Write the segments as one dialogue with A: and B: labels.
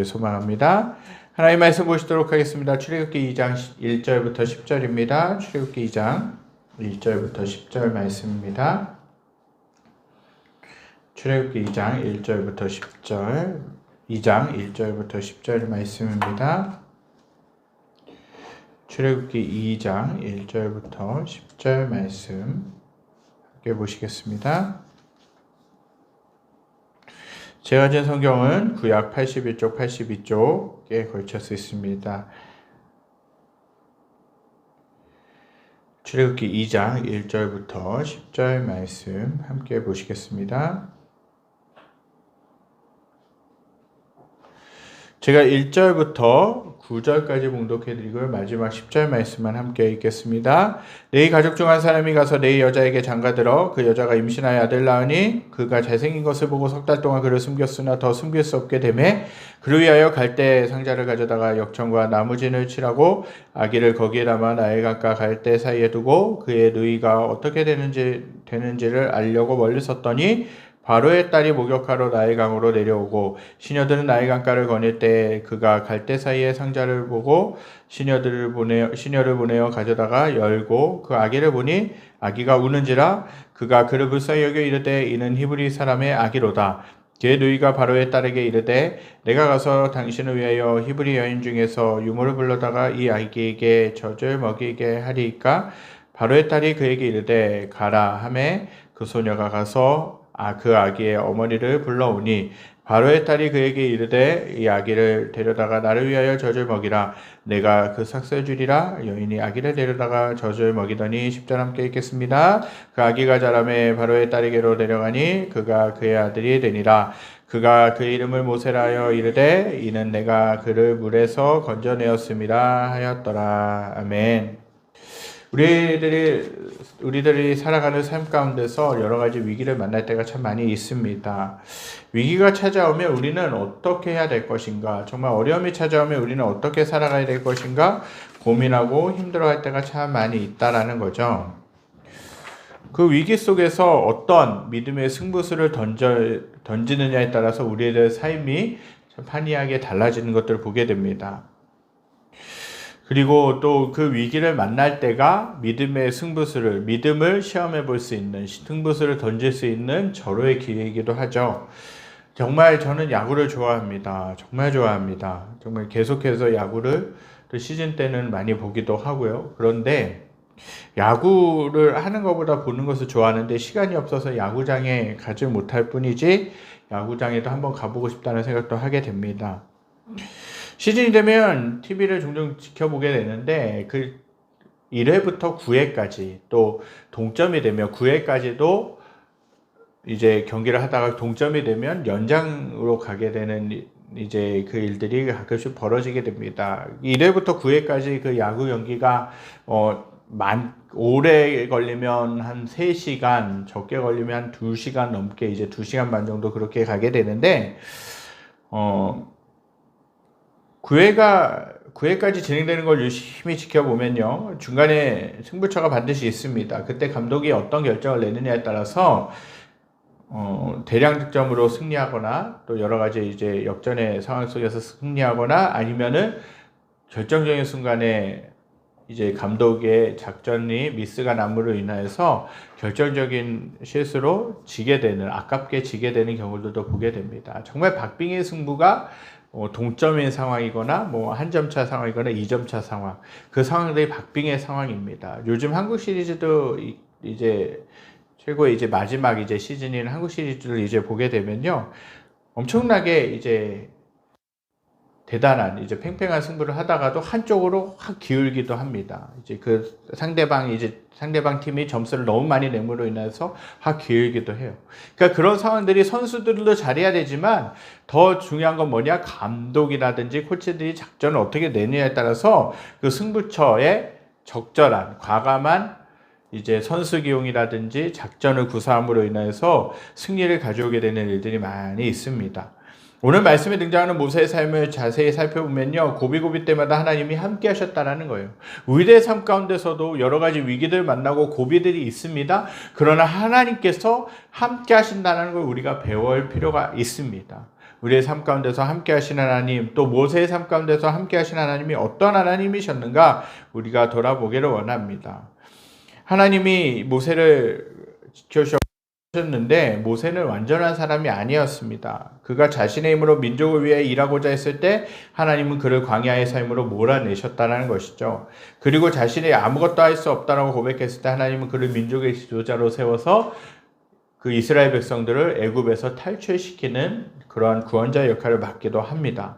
A: 되시기를 소망합니다. 하나님 말씀 보시도록 하겠습니다. 출애굽기 2장 1절부터 10절입니다. 출애굽기 2장 1절부터 10절 말씀입니다. 출애굽기 2장 1절부터 10절 2장 1절부터 10절 말씀입니다. 출애굽기 2장 1절부터 10절 말씀 함께 보시겠습니다. 제가 가진 성경은 구약 81쪽, 82쪽에 걸쳐서 있습니다. 출애굽기 2장 1절부터 10절 말씀 함께 보시겠습니다. 제가 1절부터 9절까지 봉독해드리고 마지막 10절 말씀만 함께 읽겠습니다. 네 가족 중 한 사람이 가서 네 여자에게 장가들어 그 여자가 임신하여 아들 낳으니 그가 잘생긴 것을 보고 석 달 동안 그를 숨겼으나 더 숨길 수 없게 되매 그를 위하여 갈대 상자를 가져다가 역청과 나무진을 칠하고 아기를 거기에 담아 나일강가 갈대 사이에 두고 그의 누이가 어떻게 되는지를 알려고 멀리 섰더니 바로의 딸이 목욕하러 나일강으로 내려오고 시녀들은 나일강가를 거닐 때 그가 갈대 사이에 상자를 보고 시녀를 보내어 가져다가 열고 그 아기를 보니 아기가 우는지라 그가 그를 불쌍히 여겨 이르되 이는 히브리 사람의 아기로다. 그의 누이가 바로의 딸에게 이르되 내가 가서 당신을 위하여 히브리 여인 중에서 유모를 불러다가 이 아기에게 젖을 먹이게 하리이까. 바로의 딸이 그에게 이르되 가라 하매 그 소녀가 가서 그 아기의 어머니를 불러오니 바로의 딸이 그에게 이르되 이 아기를 데려다가 나를 위하여 젖을 먹이라. 내가 그 삭슬 주리라. 여인이 아기를 데려다가 젖을 먹이더니 10절 함께 읽겠습니다. 그 아기가 자라매 바로의 딸에게로 데려가니 그가 그의 아들이 되니라. 그가 그 이름을 모세라 하여 이르되 이는 내가 그를 물에서 건져내었음이라 하였더라. 아멘. 우리들이 살아가는 삶 가운데서 여러 가지 위기를 만날 때가 참 많이 있습니다. 위기가 찾아오면 우리는 어떻게 해야 될 것인가? 정말 어려움이 찾아오면 우리는 어떻게 살아가야 될 것인가? 고민하고 힘들어할 때가 참 많이 있다라는 거죠. 그 위기 속에서 어떤 믿음의 승부수를 던지느냐에 따라서 우리의 삶이 참 판이하게 달라지는 것들을 보게 됩니다. 그리고 또 그 위기를 만날 때가 믿음의 믿음을 시험해 볼 수 있는, 승부수를 던질 수 있는 절호의 기회이기도 하죠. 정말 저는 야구를 좋아합니다. 정말 좋아합니다. 정말 계속해서 야구를 또 시즌 때는 많이 보기도 하고요. 그런데 야구를 하는 것보다 보는 것을 좋아하는데 시간이 없어서 야구장에 가지 못할 뿐이지 야구장에도 한번 가보고 싶다는 생각도 하게 됩니다. 시즌이 되면 TV를 종종 지켜보게 되는데 그 1회부터 9회까지 또 동점이 되면 9회까지도 이제 경기를 하다가 동점이 되면 연장으로 가게 되는 이제 그 일들이 가끔씩 벌어지게 됩니다. 1회부터 9회까지 그 야구 경기가 오래 걸리면 한 3시간, 적게 걸리면 한 2시간 넘게 이제 2시간 반 정도 그렇게 가게 되는데 9회까지 진행되는 걸 유심히 지켜보면요. 중간에 승부처가 반드시 있습니다. 그때 감독이 어떤 결정을 내느냐에 따라서 대량 득점으로 승리하거나 또 여러 가지 이제 역전의 상황 속에서 승리하거나 아니면은 결정적인 순간에 이제 감독의 작전이 미스가 남으로 인하여서 결정적인 실수로 아깝게 지게 되는 경우들도 보게 됩니다. 정말 박빙의 승부가 동점인 상황이거나 한 점 차 상황이거나 2점 차 상황, 그 상황들이 박빙의 상황입니다. 요즘 한국 시리즈도 이제 최고의 이제 마지막 이제 시즌인 한국 시리즈를 이제 보게 되면요, 엄청나게 이제 대단한 이제 팽팽한 승부를 하다가도 한쪽으로 확 기울기도 합니다. 이제 그 상대방 팀이 점수를 너무 많이 내므로 인해서 확 기울기도 해요. 그러니까 그런 상황들이 선수들도 잘해야 되지만 더 중요한 건 뭐냐? 감독이라든지 코치들이 작전을 어떻게 내느냐에 따라서 그 승부처의 적절한 과감한 이제 선수 기용이라든지 작전을 구사함으로 인해서 승리를 가져오게 되는 일들이 많이 있습니다. 오늘 말씀에 등장하는 모세의 삶을 자세히 살펴보면요, 고비고비 때마다 하나님이 함께 하셨다라는 거예요. 우리의 삶 가운데서도 여러 가지 위기들 만나고 고비들이 있습니다. 그러나 하나님께서 함께 하신다는 걸 우리가 배워올 필요가 있습니다. 우리의 삶 가운데서 함께 하신 하나님, 또 모세의 삶 가운데서 함께 하신 하나님이 어떤 하나님이셨는가 우리가 돌아보기를 원합니다. 하나님이 모세를 지켜주셨는데 모세는 완전한 사람이 아니었습니다. 그가 자신의 힘으로 민족을 위해 일하고자 했을 때 하나님은 그를 광야의 삶으로 몰아내셨다는 것이죠. 그리고 자신이 아무것도 할 수 없다라고 고백했을 때 하나님은 그를 민족의 지도자로 세워서 그 이스라엘 백성들을 애굽에서 탈출시키는 그러한 구원자의 역할을 맡기도 합니다.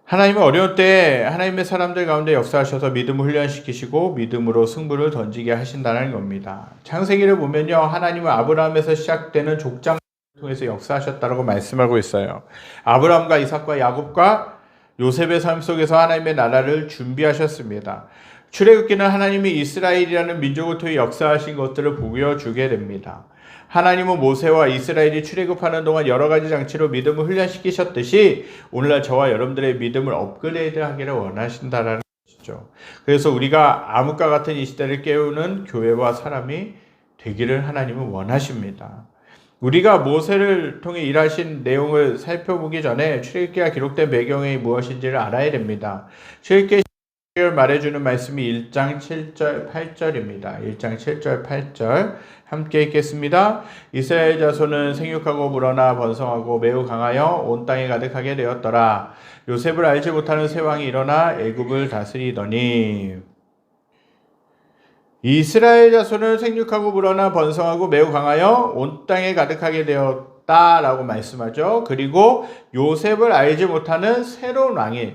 A: 하나님은 어려운 때에 하나님의 사람들 가운데 역사하셔서 믿음을 훈련시키시고 믿음으로 승부를 던지게 하신다는 겁니다. 창세기를 보면요, 하나님은 아브라함에서 시작되는 족장을 통해서 역사하셨다고 말씀하고 있어요. 아브라함과 이삭과 야곱과 요셉의 삶 속에서 하나님의 나라를 준비하셨습니다. 출애굽기는 하나님이 이스라엘이라는 민족을 통해 역사하신 것들을 보여주게 됩니다. 하나님은 모세와 이스라엘이 출애굽하는 동안 여러 가지 장치로 믿음을 훈련시키셨듯이 오늘날 저와 여러분들의 믿음을 업그레이드하기를 원하신다라는 것이죠. 그래서 우리가 암흑과 같은 이 시대를 깨우는 교회와 사람이 되기를 하나님은 원하십니다. 우리가 모세를 통해 일하신 내용을 살펴보기 전에 출애굽기가 기록된 배경이 무엇인지를 알아야 됩니다. 출애굽기 말해주는 말씀이 1장 7절 8절입니다. 1장 7절 8절 함께 읽겠습니다. 이스라엘 자손은 생육하고 불어나 번성하고 매우 강하여 온 땅에 가득하게 되었더라. 요셉을 알지 못하는 새 왕이 일어나 애굽을 다스리더니. 이스라엘 자손은 생육하고 불어나 번성하고 매우 강하여 온 땅에 가득하게 되었다라고 말씀하죠. 그리고 요셉을 알지 못하는 새로운 왕이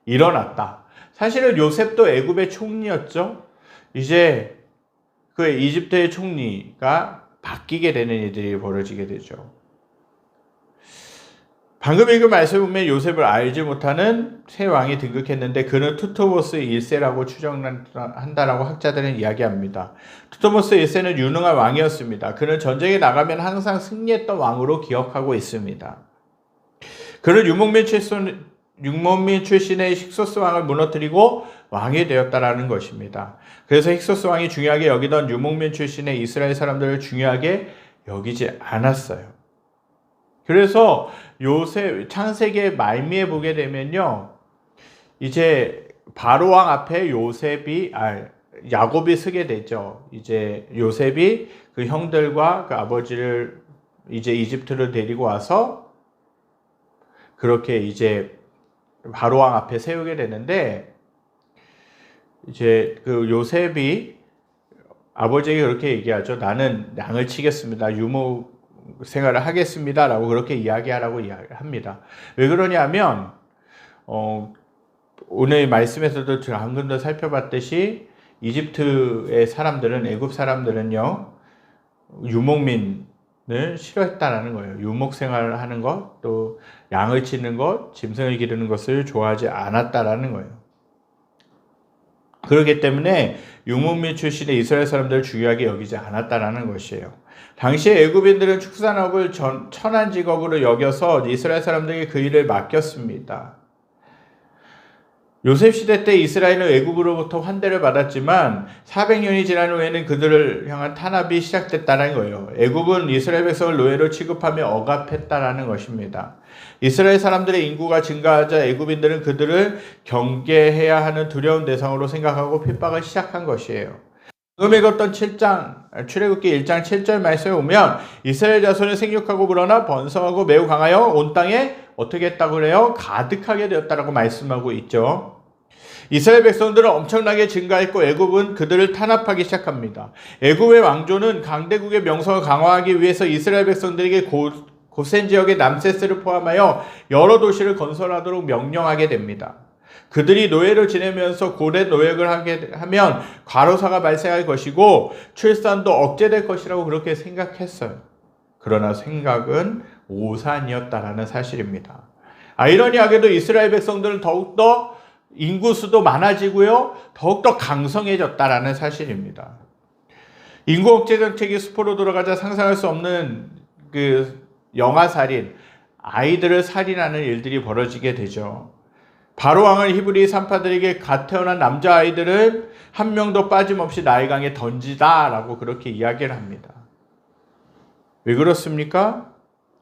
A: 일어났다. 사실은 요셉도 애굽의 총리였죠. 이제 그 이집트의 총리가 바뀌게 되는 일들이 벌어지게 되죠. 방금 읽은 말씀을 보면 요셉을 알지 못하는 새 왕이 등극했는데 그는 투토모스 1세라고 추정한다라고 학자들은 이야기합니다. 투토모스 1세는 유능한 왕이었습니다. 그는 전쟁에 나가면 항상 승리했던 왕으로 기억하고 있습니다. 그는 유목민 출신의 힉소스 왕을 무너뜨리고 왕이 되었다라는 것입니다. 그래서 힉소스 왕이 중요하게 여기던 유목민 출신의 이스라엘 사람들을 중요하게 여기지 않았어요. 그래서 요셉 창세기의 말미에 보게 되면요, 이제 바로 왕 앞에 야곱이 서게 되죠. 이제 요셉이 그 형들과 그 아버지를 이제 이집트로 데리고 와서 그렇게 이제 바로 왕 앞에 세우게 되는데, 이제 그 요셉이 아버지에게 그렇게 얘기하죠. 나는 양을 치겠습니다. 유목 생활을 하겠습니다. 라고 그렇게 이야기하라고 이야기합니다. 왜 그러냐면, 오늘 말씀에서도 방금 더 살펴봤듯이 이집트의 사람들은, 애굽 사람들은요, 유목민을 싫어했다라는 거예요. 유목 생활을 하는 것, 또 양을 치는 것, 짐승을 기르는 것을 좋아하지 않았다라는 거예요. 그렇기 때문에 유목민 출신의 이스라엘 사람들을 중요하게 여기지 않았다라는 것이에요. 당시에 애굽인들은 축산업을 천한 직업으로 여겨서 이스라엘 사람들에게 그 일을 맡겼습니다. 요셉 시대 때 이스라엘은 애굽으로부터 환대를 받았지만 400년이 지난 후에는 그들을 향한 탄압이 시작됐다는 거예요. 애굽은 이스라엘 백성을 노예로 취급하며 억압했다라는 것입니다. 이스라엘 사람들의 인구가 증가하자 애굽인들은 그들을 경계해야 하는 두려운 대상으로 생각하고 핍박을 시작한 것이에요. 지금 읽었던 출애굽기 1장 7절 말씀에 보면 이스라엘 자손은 생육하고 불어나 번성하고 매우 강하여 온 땅에 어떻게 했다고 그래요? 가득하게 되었다라고 말씀하고 있죠. 이스라엘 백성들은 엄청나게 증가했고 애굽은 그들을 탄압하기 시작합니다. 애굽의 왕조는 강대국의 명성을 강화하기 위해서 이스라엘 백성들에게 고센 지역의 남세스를 포함하여 여러 도시를 건설하도록 명령하게 됩니다. 그들이 노예를 지내면서 고된 노역을 하게 하면 과로사가 발생할 것이고 출산도 억제될 것이라고 그렇게 생각했어요. 그러나 생각은 오산이었다라는 사실입니다. 아이러니하게도 이스라엘 백성들은 더욱더 인구수도 많아지고요, 더욱더 강성해졌다라는 사실입니다. 인구 억제 정책이 수포로 돌아가자 상상할 수 없는 그 영아살인, 아이들을 살인하는 일들이 벌어지게 되죠. 바로 왕은 히브리 산파들에게 갓 태어난 남자아이들을 한 명도 빠짐없이 나일강에 던지다라고 그렇게 이야기를 합니다. 왜 그렇습니까?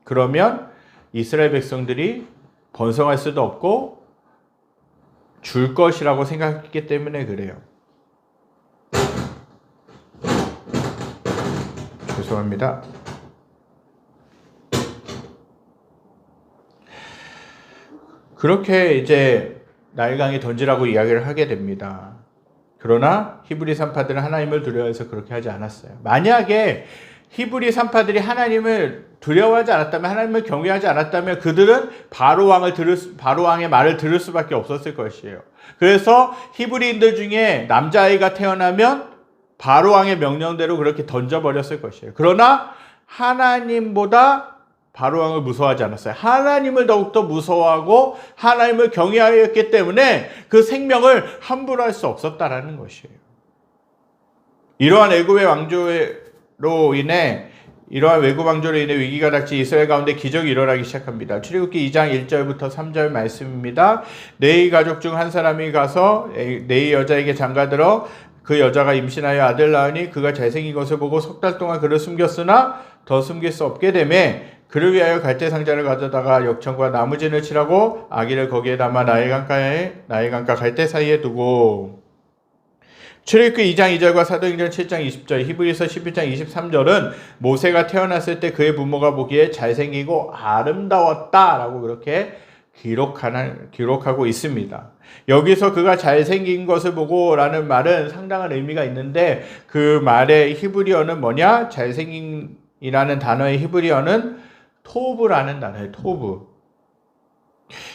A: 그러면 이스라엘 백성들이 번성할 수도 없고 줄 것이라고 생각했기 때문에 그래요. 죄송합니다. 그렇게 이제 나일강에 던지라고 이야기를 하게 됩니다. 그러나 히브리 산파들은 하나님을 두려워해서 그렇게 하지 않았어요. 만약에 히브리 산파들이 하나님을 두려워하지 않았다면, 하나님을 경외하지 않았다면 그들은 바로왕의 말을 들을 수밖에 없었을 것이에요. 그래서 히브리인들 중에 남자아이가 태어나면 바로왕의 명령대로 그렇게 던져버렸을 것이에요. 그러나 하나님보다 바로왕을 무서워하지 않았어요. 하나님을 더욱더 무서워하고 하나님을 경외하였기 때문에 그 생명을 함부로 할 수 없었다라는 것이에요. 이러한 애굽의 왕조로 인해 위기가 닥치 이스라엘 가운데 기적이 일어나기 시작합니다. 출애굽기 2장 1절부터 3절 말씀입니다. 네이 가족 중 한 사람이 가서 네이 여자에게 장가들어 그 여자가 임신하여 아들 낳으니 그가 잘생긴 것을 보고 석 달 동안 그를 숨겼으나 더 숨길 수 없게 되매 그를 위하여 갈대 상자를 가져다가 역청과 나무진을 칠하고 아기를 거기에 담아 나일강가 갈대 사이에 두고. 출애굽기 2장 2절과 사도행전 7장 20절, 히브리서 11장 23절은 모세가 태어났을 때 그의 부모가 보기에 잘생기고 아름다웠다라고 그렇게 기록하고 있습니다. 여기서 그가 잘생긴 것을 보고 라는 말은 상당한 의미가 있는데, 그 말의 히브리어는 뭐냐? 잘생긴이라는 단어의 히브리어는 토브라는 단어예요. 토브.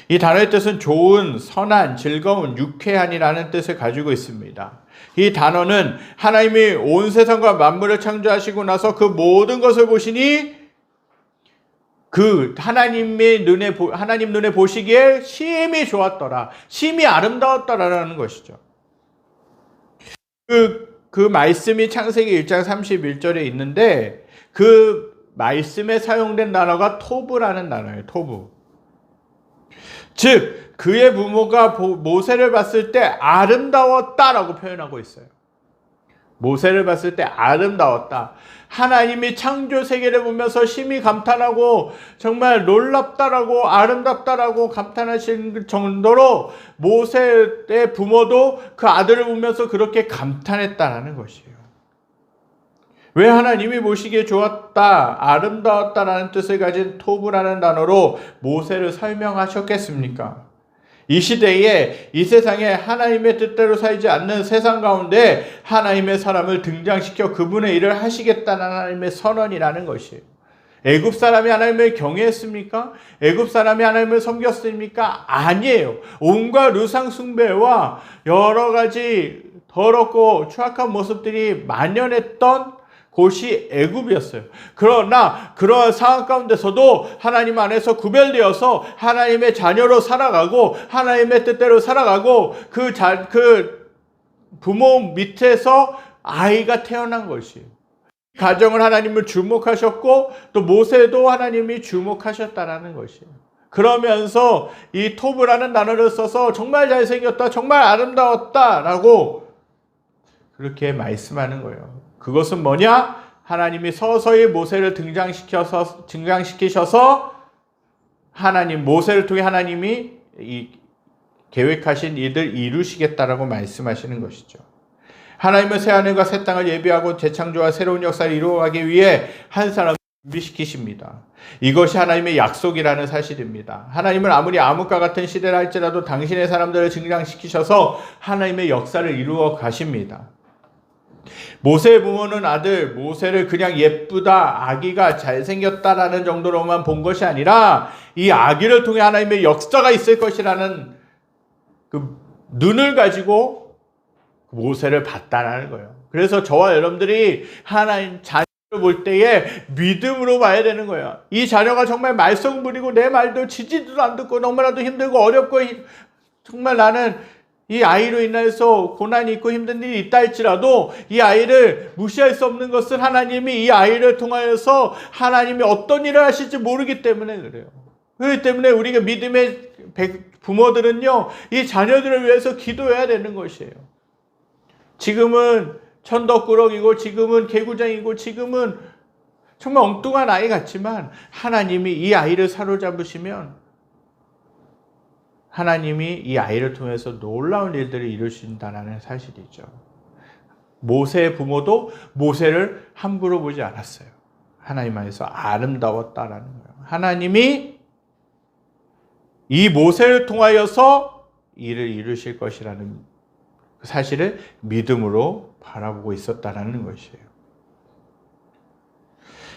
A: 이 단어의 뜻은 좋은, 선한, 즐거운, 유쾌한이라는 뜻을 가지고 있습니다. 이 단어는 하나님이 온 세상과 만물을 창조하시고 나서 그 모든 것을 보시니 그 하나님 눈에 보시기에 심히 좋았더라, 심히 아름다웠더라라는 것이죠. 그 말씀이 창세기 1장 31절에 있는데 그 말씀에 사용된 단어가 토브라는 단어예요. 토브. 즉 그의 부모가 모세를 봤을 때 아름다웠다라고 표현하고 있어요. 모세를 봤을 때 아름다웠다. 하나님이 창조 세계를 보면서 심히 감탄하고 정말 놀랍다라고 아름답다라고 감탄하신 정도로 모세의 부모도 그 아들을 보면서 그렇게 감탄했다라는 것이에요. 왜 하나님이 보시기에 좋았다, 아름다웠다라는 뜻을 가진 토브라는 단어로 모세를 설명하셨겠습니까? 이 시대에, 이 세상에 하나님의 뜻대로 살지 않는 세상 가운데 하나님의 사람을 등장시켜 그분의 일을 하시겠다는 하나님의 선언이라는 것이에요. 애굽 사람이 하나님을 경외했습니까? 애굽 사람이 하나님을 섬겼습니까? 아니에요. 온갖 우상 숭배와 여러 가지 더럽고 추악한 모습들이 만연했던 곳이 애굽이었어요. 그러나 그러한 상황 가운데서도 하나님 안에서 구별되어서 하나님의 자녀로 살아가고 하나님의 뜻대로 살아가고 그 부모 밑에서 아이가 태어난 것이에요. 가정을 하나님을 주목하셨고 또 모세도 하나님이 주목하셨다라는 것이에요. 그러면서 이 토브라는 단어를 써서 정말 잘생겼다, 정말 아름다웠다라고 그렇게 말씀하는 거예요. 그것은 뭐냐? 하나님이 서서히 모세를 등장시키셔서 모세를 통해 하나님이 이 계획하신 일을 이루시겠다라고 말씀하시는 것이죠. 하나님은 새하늘과 새 땅을 예비하고 재창조와 새로운 역사를 이루어가기 위해 한 사람을 준비시키십니다. 이것이 하나님의 약속이라는 사실입니다. 하나님은 아무리 암흑과 같은 시대라 할지라도 당신의 사람들을 등장시키셔서 하나님의 역사를 이루어 가십니다. 모세의 부모는 모세를 그냥 예쁘다, 아기가 잘생겼다라는 정도로만 본 것이 아니라 이 아기를 통해 하나님의 역사가 있을 것이라는 그 눈을 가지고 모세를 봤다라는 거예요. 그래서 저와 여러분들이 하나님 자녀를 볼 때에 믿음으로 봐야 되는 거예요. 이 자녀가 정말 말썽 부리고 내 말도 지지도 안 듣고 너무나도 힘들고 어렵고 정말 나는 이 아이로 인해서 고난이 있고 힘든 일이 있다 할지라도 이 아이를 무시할 수 없는 것은 하나님이 이 아이를 통하여서 하나님이 어떤 일을 하실지 모르기 때문에 그래요. 그렇기 때문에 우리가 믿음의 부모들은요, 이 자녀들을 위해서 기도해야 되는 것이에요. 지금은 천덕꾸러기고 지금은 개구쟁이고 지금은 정말 엉뚱한 아이 같지만 하나님이 이 아이를 사로잡으시면 하나님이 이 아이를 통해서 놀라운 일들을 이루신다는 사실이죠. 모세의 부모도 모세를 함부로 보지 않았어요. 하나님 안에서 아름다웠다라는 거예요. 하나님이 이 모세를 통하여서 일을 이루실 것이라는 그 사실을 믿음으로 바라보고 있었다라는 것이에요.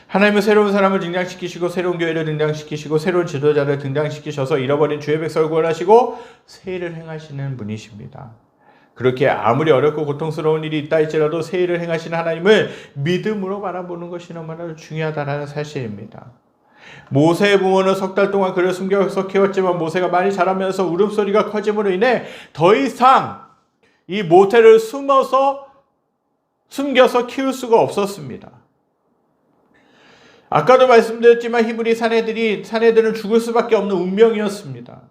A: 하나님은 새로운 사람을 등장시키시고 새로운 교회를 등장시키시고 새로운 지도자를 등장시키셔서 잃어버린 주의 백성을 구원하시고 새 일을 행하시는 분이십니다. 그렇게 아무리 어렵고 고통스러운 일이 있다 할지라도 새 일을 행하시는 하나님을 믿음으로 바라보는 것이 너무나 중요하다는 사실입니다. 모세의 부모는 석 달 동안 그를 숨겨서 키웠지만 모세가 많이 자라면서 울음소리가 커짐으로 인해 더 이상 이 모세를 숨겨서 키울 수가 없었습니다. 아까도 말씀드렸지만 히브리 사내들은 죽을 수밖에 없는 운명이었습니다.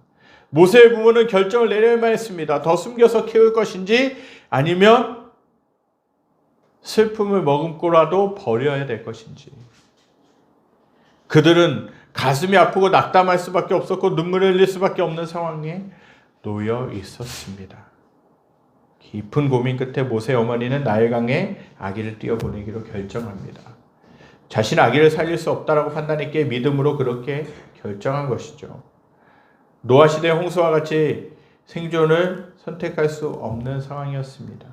A: 모세의 부모는 결정을 내려야만 했습니다. 더 숨겨서 키울 것인지 아니면 슬픔을 머금고라도 버려야 될 것인지. 그들은 가슴이 아프고 낙담할 수밖에 없었고 눈물을 흘릴 수밖에 없는 상황에 놓여 있었습니다. 깊은 고민 끝에 모세의 어머니는 나일강에 아기를 띄어보내기로 결정합니다. 자신의 아기를 살릴 수 없다라고 판단했기에 믿음으로 그렇게 결정한 것이죠. 노아 시대의 홍수와 같이 생존을 선택할 수 없는 상황이었습니다.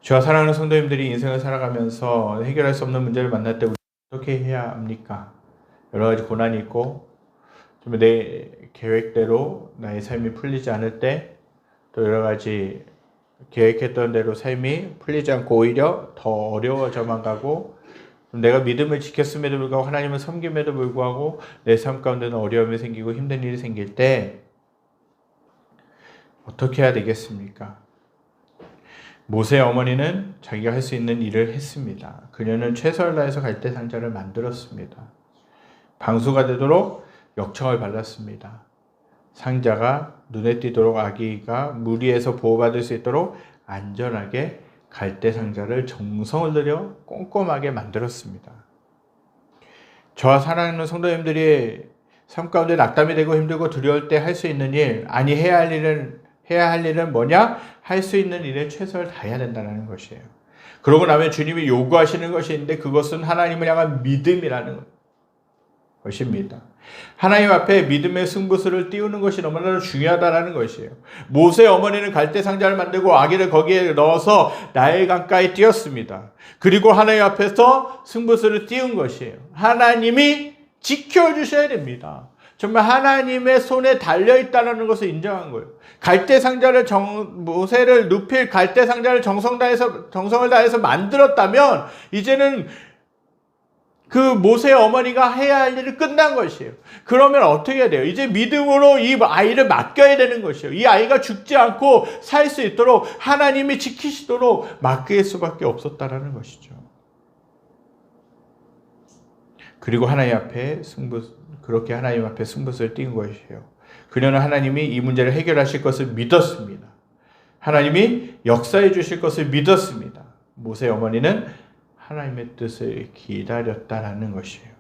A: 저와 사랑하는 성도님들이 인생을 살아가면서 해결할 수 없는 문제를 만날 때 어떻게 해야 합니까? 여러 가지 고난이 있고 좀 내 계획대로 나의 삶이 풀리지 않을 때 또 여러 가지 계획했던 대로 삶이 풀리지 않고 오히려 더 어려워져만 가고 내가 믿음을 지켰음에도 불구하고 하나님을 섬김에도 불구하고 내 삶 가운데는 어려움이 생기고 힘든 일이 생길 때 어떻게 해야 되겠습니까? 모세의 어머니는 자기가 할 수 있는 일을 했습니다. 그녀는 최선을 다해서 갈대 상자를 만들었습니다. 방수가 되도록 역청을 발랐습니다. 상자가 눈에 띄도록 아기가 물 위에서 보호받을 수 있도록 안전하게 갈대 상자를 정성을 들여 꼼꼼하게 만들었습니다. 저와 사랑하는 성도님들이 삶 가운데 낙담이 되고 힘들고 두려울 때 할 수 있는 일, 아니 해야 할 일은 뭐냐? 할 수 있는 일에 최선을 다해야 된다는 것이에요. 그러고 나면 주님이 요구하시는 것이 있는데 그것은 하나님을 향한 믿음이라는 것입니다. 하나님 앞에 믿음의 승부수를 띄우는 것이 너무나 중요하다는 것이에요. 모세의 어머니는 갈대 상자를 만들고 아기를 거기에 넣어서 나일 강가에 띄웠습니다. 그리고 하나님 앞에서 승부수를 띄운 것이에요. 하나님이 지켜주셔야 됩니다. 정말 하나님의 손에 달려있다는 것을 인정한 거예요. 갈대 상자를 모세를 눕힐 갈대 상자를 정성을 다해서 만들었다면 이제는 그 모세의 어머니가 해야 할 일이 끝난 것이에요. 그러면 어떻게 해야 돼요? 이제 믿음으로 이 아이를 맡겨야 되는 것이에요. 이 아이가 죽지 않고 살 수 있도록 하나님이 지키시도록 맡길 수밖에 없었다라는 것이죠. 그리고 그렇게 하나님 앞에 승부수를 띈 것이에요. 그녀는 하나님이 이 문제를 해결하실 것을 믿었습니다. 하나님이 역사해 주실 것을 믿었습니다. 모세의 어머니는 하나님의 뜻을 기다렸다라는 것이에요.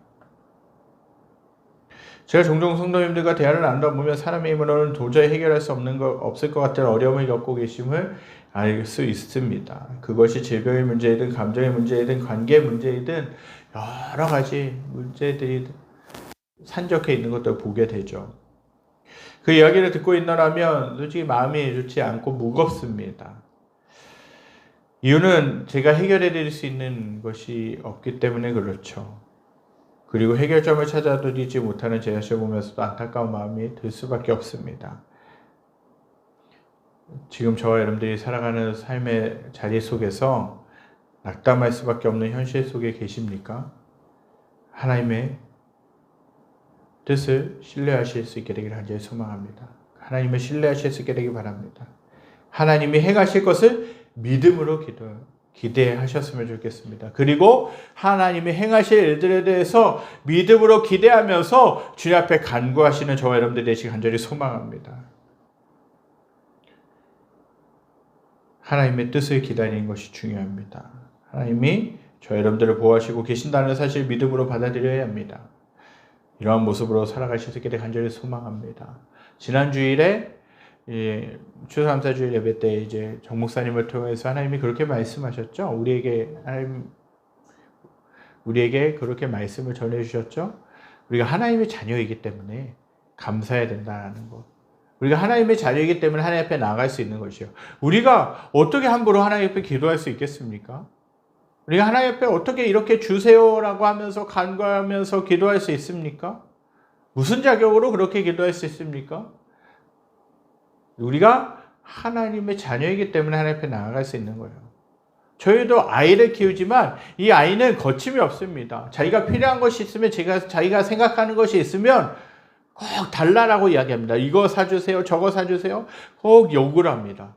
A: 제가 종종 성도님들과 대화를 나누다 보면 사람의 힘으로는 도저히 해결할 수 없을 것 같은 어려움을 겪고 계심을 알 수 있습니다. 그것이 질병의 문제이든 감정의 문제이든 관계의 문제이든 여러 가지 문제들이 산적해 있는 것들을 보게 되죠. 그 이야기를 듣고 있노라면 솔직히 마음이 좋지 않고 무겁습니다. 이유는 제가 해결해 드릴 수 있는 것이 없기 때문에 그렇죠. 그리고 해결점을 찾아드리지 못하는 제 자신을 보면서도 안타까운 마음이 들 수밖에 없습니다. 지금 저와 여러분들이 살아가는 삶의 자리 속에서 낙담할 수밖에 없는 현실 속에 계십니까? 하나님의 뜻을 신뢰하실 수 있게 되기를 간절히 소망합니다. 하나님을 신뢰하실 수 있게 되기 바랍니다. 하나님이 행하실 것을 믿음으로 기대하셨으면 좋겠습니다. 그리고 하나님이 행하실 일들에 대해서 믿음으로 기대하면서 주님 앞에 간구하시는 저와 여러분들 되시길 간절히 소망합니다. 하나님의 뜻을 기다리는 것이 중요합니다. 하나님이 저 여러분들을 보호하시고 계신다는 사실 믿음으로 받아들여야 합니다. 이러한 모습으로 살아가실 수 있기를 간절히 소망합니다. 지난 주일에 추수감사주일 예배 때 이제 정 목사님을 통해서 하나님이 그렇게 말씀하셨죠. 우리에게 그렇게 말씀을 전해주셨죠. 우리가 하나님의 자녀이기 때문에 감사해야 된다는 것. 우리가 하나님의 자녀이기 때문에 하나님 앞에 나아갈 수 있는 것이요. 우리가 어떻게 함부로 하나님 앞에 기도할 수 있겠습니까? 우리가 하나님 앞에 어떻게 이렇게 주세요라고 하면서 간구하면서 기도할 수 있습니까? 무슨 자격으로 그렇게 기도할 수 있습니까? 우리가 하나님의 자녀이기 때문에 하나님 앞에 나아갈 수 있는 거예요. 저희도 아이를 키우지만 이 아이는 거침이 없습니다. 자기가 필요한 것이 있으면 자기가 생각하는 것이 있으면 꼭 달라라고 이야기합니다. 이거 사주세요, 저거 사주세요. 꼭 요구를 합니다.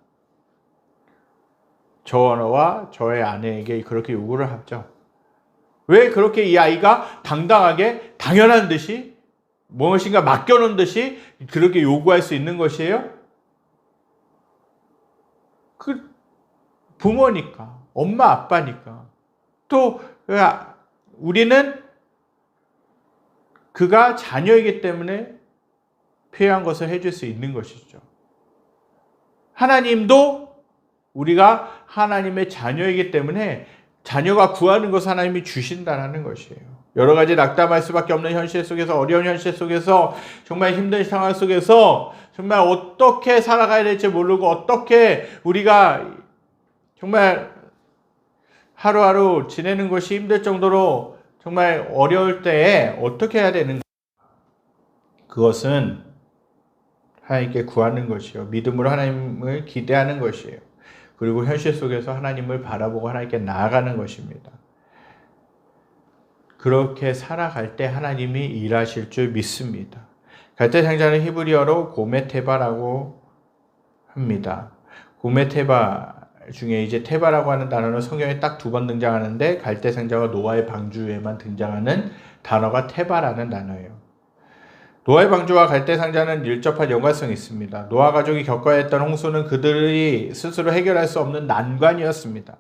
A: 저와 저의 아내에게 그렇게 요구를 하죠. 왜 그렇게 이 아이가 당당하게 당연한 듯이 무엇인가 맡겨놓은 듯이 그렇게 요구할 수 있는 것이에요? 그 부모니까, 엄마 아빠니까. 또 우리는 그가 자녀이기 때문에 필요한 것을 해줄 수 있는 것이죠. 하나님도 우리가 하나님의 자녀이기 때문에 자녀가 구하는 것을 하나님이 주신다는 것이에요. 여러 가지 낙담할 수밖에 없는 현실 속에서, 어려운 현실 속에서, 정말 힘든 상황 속에서 정말 어떻게 살아가야 될지 모르고 어떻게 우리가 정말 하루하루 지내는 것이 힘들 정도로 정말 어려울 때에 어떻게 해야 되는가? 그것은 하나님께 구하는 것이요. 믿음으로 하나님을 기대하는 것이에요. 그리고 현실 속에서 하나님을 바라보고 하나님께 나아가는 것입니다. 그렇게 살아갈 때 하나님이 일하실 줄 믿습니다. 갈대상자는 히브리어로 고메테바라고 합니다. 고메테바 중에 이제 테바라고 하는 단어는 성경에 딱 2번 등장하는데 갈대상자와 노아의 방주에만 등장하는 단어가 테바라는 단어예요. 노아의 방주와 갈대상자는 밀접한 연관성이 있습니다. 노아 가족이 겪어야 했던 홍수는 그들이 스스로 해결할 수 없는 난관이었습니다.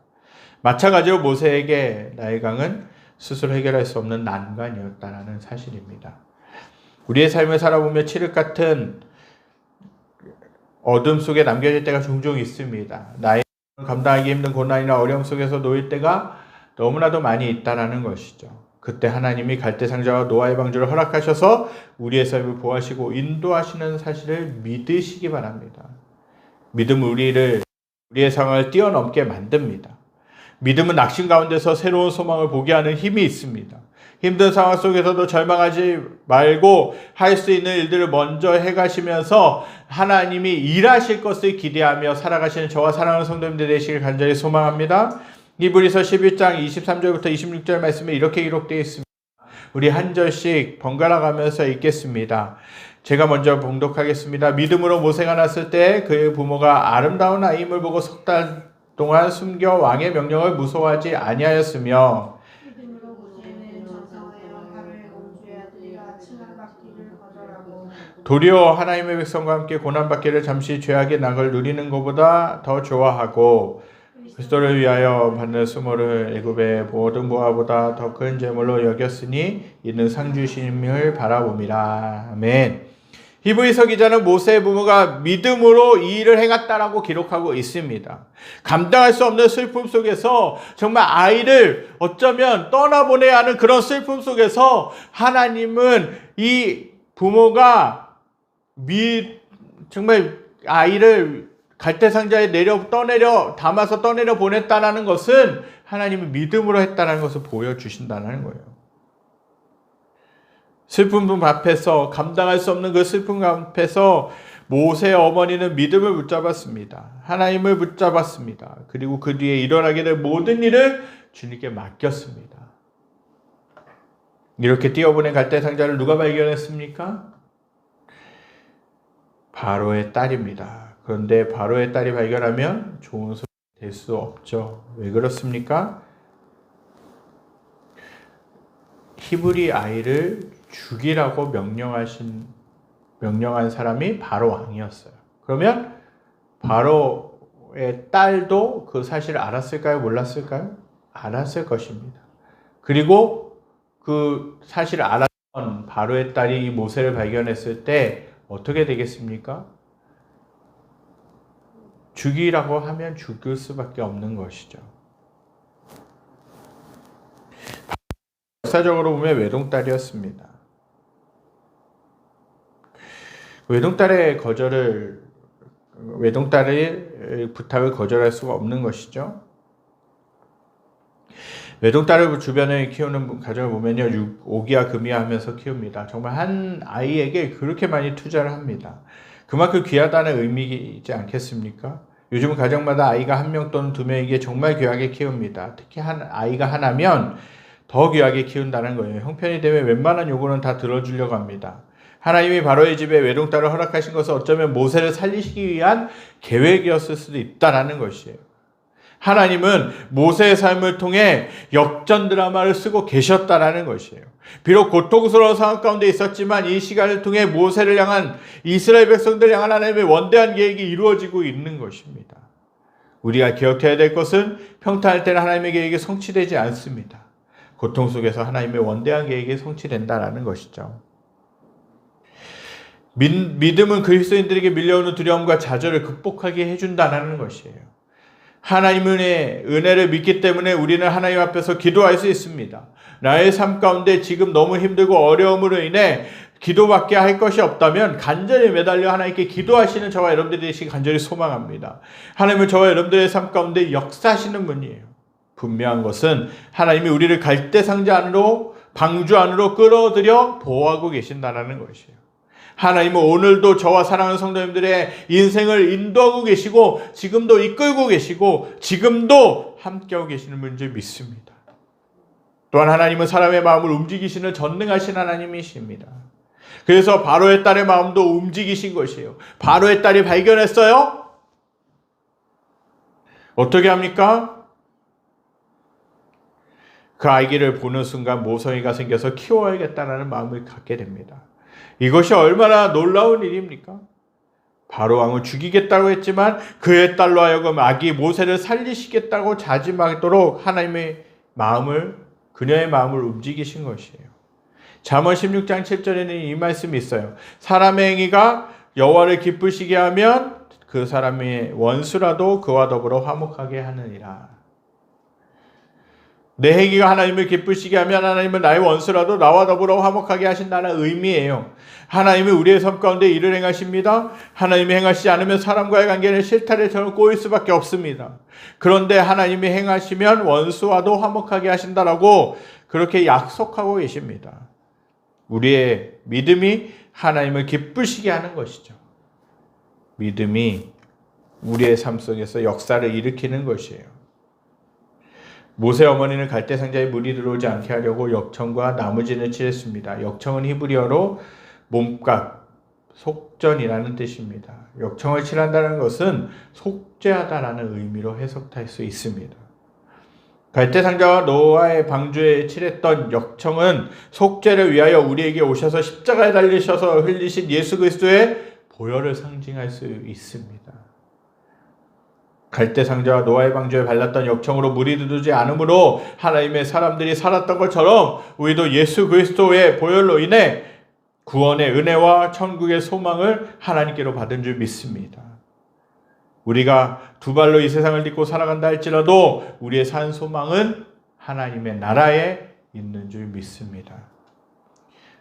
A: 마찬가지로 모세에게 나일강은 스스로 해결할 수 없는 난관이었다는 사실입니다. 우리의 삶을 살아보며 칠흑 같은 어둠 속에 남겨질 때가 종종 있습니다. 나의 감당하기 힘든 고난이나 어려움 속에서 놓일 때가 너무나도 많이 있다는 것이죠. 그때 하나님이 갈대상자와 노아의 방주를 허락하셔서 우리의 삶을 보호하시고 인도하시는 사실을 믿으시기 바랍니다. 믿음은 우리의 상황을 뛰어넘게 만듭니다. 믿음은 낙심 가운데서 새로운 소망을 보게 하는 힘이 있습니다. 힘든 상황 속에서도 절망하지 말고 할 수 있는 일들을 먼저 해가시면서 하나님이 일하실 것을 기대하며 살아가시는 저와 사랑하는 성도님들 되시길 간절히 소망합니다. 히브리서 11장 23절부터 26절 말씀에 이렇게 기록되어 있습니다. 우리 한 절씩 번갈아 가면서 읽겠습니다. 제가 먼저 봉독하겠습니다. 믿음으로 모세가 났을 때 그의 부모가 아름다운 아이임을 보고 3달 동안 숨겨 왕의 명령을 무서워하지 아니하였으며
B: 믿음으로 모세는 전사하여 바로의 공주의 아들이 아침을 받기를 거절하고
A: 도리어 하나님의 백성과 함께 고난받기를 잠시 죄악의 낙을 누리는 것보다 더 좋아하고 그리스도를 위하여 받는 수모를 애굽의 모든 보화보다 더 큰 재물로 여겼으니 이는 상 주심을 바라봅니다. 아멘. 히브리서 기자는 모세의 부모가 믿음으로 이 일을 행했다라고 기록하고 있습니다. 감당할 수 없는 슬픔 속에서 정말 아이를 어쩌면 떠나보내야 하는 그런 슬픔 속에서 하나님은 이 부모가 정말 아이를 갈대상자에 담아서 떠내려 보냈다는 것은 하나님이 믿음으로 했다는 것을 보여주신다는 거예요. 슬픔 앞에서 감당할 수 없는 그 슬픔 앞에서 모세의 어머니는 믿음을 붙잡았습니다. 하나님을 붙잡았습니다. 그리고 그 뒤에 일어나게 될 모든 일을 주님께 맡겼습니다. 이렇게 띄어보낸 갈대상자를 누가 발견했습니까? 바로의 딸입니다. 그런데 바로의 딸이 발견하면 좋은 소리 될 수 없죠. 왜 그렇습니까? 히브리 아이를 죽이라고 명령한 사람이 바로 왕이었어요. 그러면 바로의 딸도 그 사실을 알았을까요? 몰랐을까요? 알았을 것입니다. 그리고 그 사실을 알았던 바로의 딸이 이 모세를 발견했을 때 어떻게 되겠습니까? 죽이라고 하면 죽을 수밖에 없는 것이죠. 역사적으로 보면 외동딸이었습니다. 외동딸의 부탁을 거절할 수가 없는 것이죠. 외동딸을 주변에 키우는 가정을 보면요, 오기와 금이와 하면서 키웁니다. 정말 한 아이에게 그렇게 많이 투자를 합니다. 그만큼 귀하다는 의미이지 않겠습니까? 요즘은 가정마다 아이가 1명 또는 2명에게 정말 귀하게 키웁니다. 특히 아이가 하나면 더 귀하게 키운다는 거예요. 형편이 되면 웬만한 요구는 다 들어주려고 합니다. 하나님이 바로의 집에 외동딸을 허락하신 것은 어쩌면 모세를 살리시기 위한 계획이었을 수도 있다는 것이에요. 하나님은 모세의 삶을 통해 역전 드라마를 쓰고 계셨다라는 것이에요. 비록 고통스러운 상황 가운데 있었지만 이 시간을 통해 모세를 향한 이스라엘 백성들을 향한 하나님의 원대한 계획이 이루어지고 있는 것입니다. 우리가 기억해야 될 것은 평탄할 때는 하나님의 계획이 성취되지 않습니다. 고통 속에서 하나님의 원대한 계획이 성취된다라는 것이죠. 믿음은 그리스도인들에게 밀려오는 두려움과 좌절을 극복하게 해준다는 것이에요. 하나님의 은혜를 믿기 때문에 우리는 하나님 앞에서 기도할 수 있습니다. 나의 삶 가운데 지금 너무 힘들고 어려움으로 인해 기도밖에 할 것이 없다면 간절히 매달려 하나님께 기도하시는 저와 여러분들이 되시기 간절히 소망합니다. 하나님은 저와 여러분들의 삶 가운데 역사하시는 분이에요. 분명한 것은 하나님이 우리를 갈대상자 안으로, 방주 안으로 끌어들여 보호하고 계신다는 것이에요. 하나님은 오늘도 저와 사랑하는 성도님들의 인생을 인도하고 계시고 지금도 이끌고 계시고 지금도 함께하고 계시는 분인 줄 믿습니다. 또한 하나님은 사람의 마음을 움직이시는 전능하신 하나님이십니다. 그래서 바로의 딸의 마음도 움직이신 것이에요. 바로의 딸이 발견했어요? 어떻게 합니까? 그 아기를 보는 순간 모성이가 생겨서 키워야겠다는 마음을 갖게 됩니다. 이것이 얼마나 놀라운 일입니까? 바로 왕을 죽이겠다고 했지만 그의 딸로 하여금 아기 모세를 살리시겠다고 다짐하도록 하나님의 마음을, 그녀의 마음을 움직이신 것이에요. 잠언 16장 7절에는 이 말씀이 있어요. 사람의 행위가 여호와를 기쁘시게 하면 그 사람의 원수라도 그와 더불어 화목하게 하느니라. 내 행위가 하나님을 기쁘시게 하면 하나님은 나의 원수라도 나와 더불어 화목하게 하신다는 의미예요. 하나님은 우리의 삶 가운데 일을 행하십니다. 하나님이 행하시지 않으면 사람과의 관계는 실타래처럼 꼬일 수밖에 없습니다. 그런데 하나님이 행하시면 원수와도 화목하게 하신다라고 그렇게 약속하고 계십니다. 우리의 믿음이 하나님을 기쁘시게 하는 것이죠. 믿음이 우리의 삶 속에서 역사를 일으키는 것이에요. 모세 어머니는 갈대상자에 물이 들어오지 않게 하려고 역청과 나무진을 칠했습니다. 역청은 히브리어로 몸값, 속전이라는 뜻입니다. 역청을 칠한다는 것은 속죄하다라는 의미로 해석할 수 있습니다. 갈대상자와 노아의 방주에 칠했던 역청은 속죄를 위하여 우리에게 오셔서 십자가에 달리셔서 흘리신 예수 그리스도의 보혈을 상징할 수 있습니다. 갈대상자와 노아의 방주에 발랐던 역청으로 물이 들어오지 않으므로 하나님의 사람들이 살았던 것처럼 우리도 예수 그리스도의 보혈로 인해 구원의 은혜와 천국의 소망을 하나님께로 받은 줄 믿습니다. 우리가 두 발로 이 세상을 딛고 살아간다 할지라도 우리의 산 소망은 하나님의 나라에 있는 줄 믿습니다.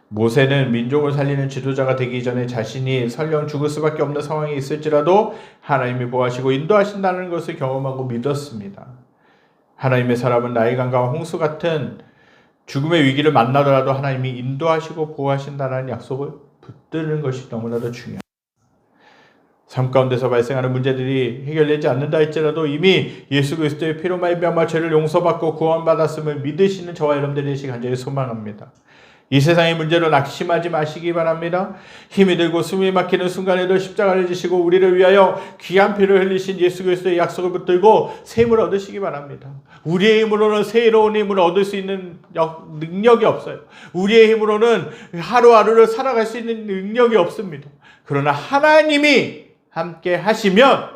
A: 모세는 민족을 살리는 지도자가 되기 전에 자신이 설령 죽을 수밖에 없는 상황이 있을지라도 하나님이 보호하시고 인도하신다는 것을 경험하고 믿었습니다. 하나님의 사람은 나일강과 홍수 같은 죽음의 위기를 만나더라도 하나님이 인도하시고 보호하신다는 약속을 붙드는 것이 너무나도 중요합니다. 삶 가운데서 발생하는 문제들이 해결되지 않는다 할지라도 이미 예수 그리스도의 피로 말미암아 죄를 용서받고 구원받았음을 믿으시는 저와 여러분들이 되시기 간절히 소망합니다. 이 세상의 문제로 낙심하지 마시기 바랍니다. 힘이 들고 숨이 막히는 순간에도 십자가를 지시고 우리를 위하여 귀한 피를 흘리신 예수 그리스도의 약속을 붙들고 새 힘을 얻으시기 바랍니다. 우리의 힘으로는 새로운 힘을 얻을 수 있는 능력이 없어요. 우리의 힘으로는 하루하루를 살아갈 수 있는 능력이 없습니다. 그러나 하나님이 함께 하시면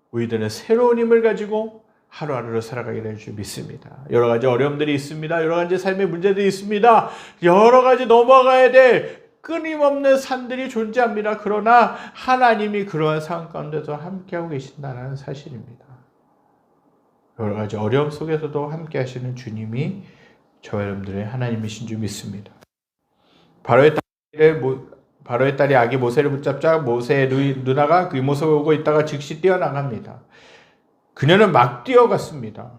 A: 우리들은 새로운 힘을 가지고 하루하루를 살아가게 될 줄 믿습니다. 여러 가지 어려움들이 있습니다. 여러 가지 삶의 문제들이 있습니다. 여러 가지 넘어가야 될 끊임없는 산들이 존재합니다. 그러나 하나님이 그러한 상황 가운데서 함께하고 계신다는 사실입니다. 여러 가지 어려움 속에서도 함께 하시는 주님이 저와 여러분들의 하나님이신 줄 믿습니다. 바로의 딸이 아기 모세를 붙잡자 모세의 누나가 그 모습을 보고 있다가 즉시 뛰어나갑니다. 그녀는 막 뛰어갔습니다.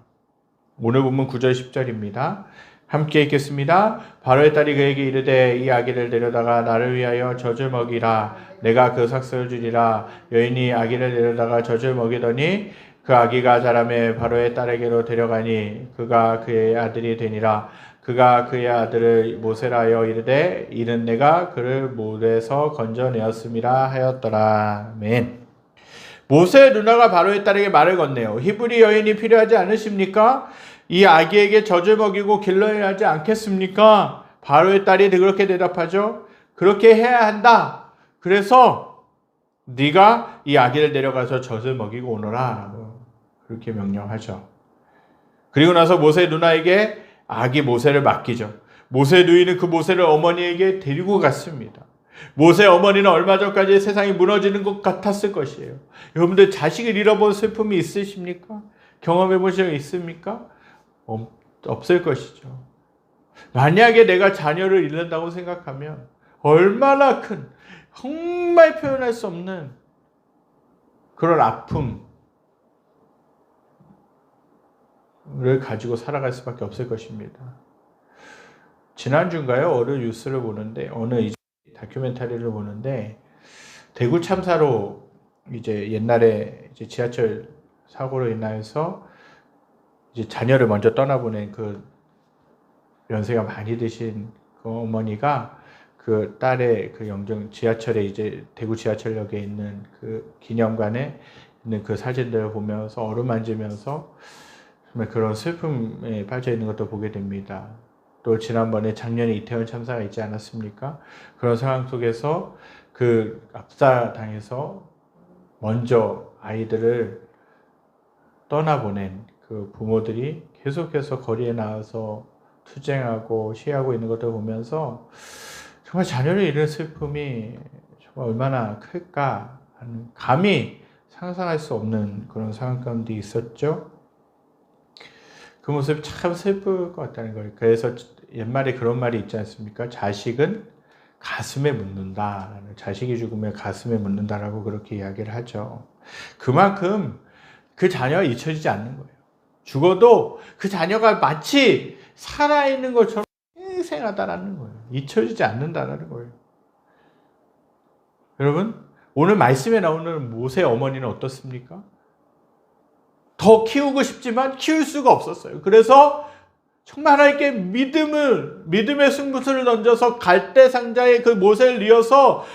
A: 오늘 본문 9절 10절입니다. 함께 읽겠습니다. 바로의 딸이 그에게 이르되 이 아기를 데려다가 나를 위하여 젖을 먹이라. 내가 그 삭슬을 주리라. 여인이 아기를 데려다가 젖을 먹이더니 그 아기가 자라매 바로의 딸에게로 데려가니 그가 그의 아들이 되니라. 그가 그의 아들을 모세라 하여 이르되 이는 내가 그를 물에서 건져내었음이라 하였더라. 아멘. 모세의 누나가 바로의 딸에게 말을 건네요. 히브리 여인이 필요하지 않으십니까? 이 아기에게 젖을 먹이고 길러야 하지 않겠습니까? 바로의 딸이 그렇게 대답하죠. 그렇게 해야 한다. 그래서 네가 이 아기를 데려가서 젖을 먹이고 오너라. 그렇게 명령하죠. 그리고 나서 모세의 누나에게 아기 모세를 맡기죠. 모세의 누이는 그 모세를 어머니에게 데리고 갔습니다. 모세의 어머니는 얼마 전까지 세상이 무너지는 것 같았을 것이에요. 여러분들 자식을 잃어본 슬픔이 있으십니까? 경험해 보신 적 있습니까? 없을 것이죠. 만약에 내가 자녀를 잃는다고 생각하면 얼마나 큰, 정말 표현할 수 없는 그런 아픔을 가지고 살아갈 수밖에 없을 것입니다. 지난주인가요? 어느 뉴스를 보는데, 어느 다큐멘터리를 보는데, 대구 참사로 이제 옛날에 이제 지하철 사고로 인하여서 이제 자녀를 먼저 떠나보낸 그 연세가 많이 드신 그 어머니가 그 딸의 그 영정 지하철에 이제 대구 지하철역에 있는 그 기념관에 있는 그 사진들을 보면서 어루만지면서 정말 그런 슬픔에 빠져 있는 것도 보게 됩니다. 또 지난번에 작년에 이태원 참사가 있지 않았습니까? 그런 상황 속에서 그 압사당해서 먼저 아이들을 떠나보낸 그 부모들이 계속해서 거리에 나와서 투쟁하고 시위하고 있는 것을 보면서 정말 자녀를 잃은 슬픔이 정말 얼마나 클까 하는 감히 상상할 수 없는 그런 상황 가운데 있었죠. 그 모습이 참 슬플 것 같다는 거예요. 그래서 옛말에 그런 말이 있지 않습니까? 자식은 가슴에 묻는다. 자식이 죽으면 가슴에 묻는다라고 그렇게 이야기를 하죠. 그만큼 그 자녀가 잊혀지지 않는 거예요. 죽어도 그 자녀가 마치 살아있는 것처럼 생생하다라는 거예요. 잊혀지지 않는다라는 거예요. 여러분, 오늘 말씀에 나오는 모세 어머니는 어떻습니까? 더 키우고 싶지만 키울 수가 없었어요. 그래서 정말 하나님께 믿음의 승부수를 던져서 갈대 상자에 그 모세를 이어서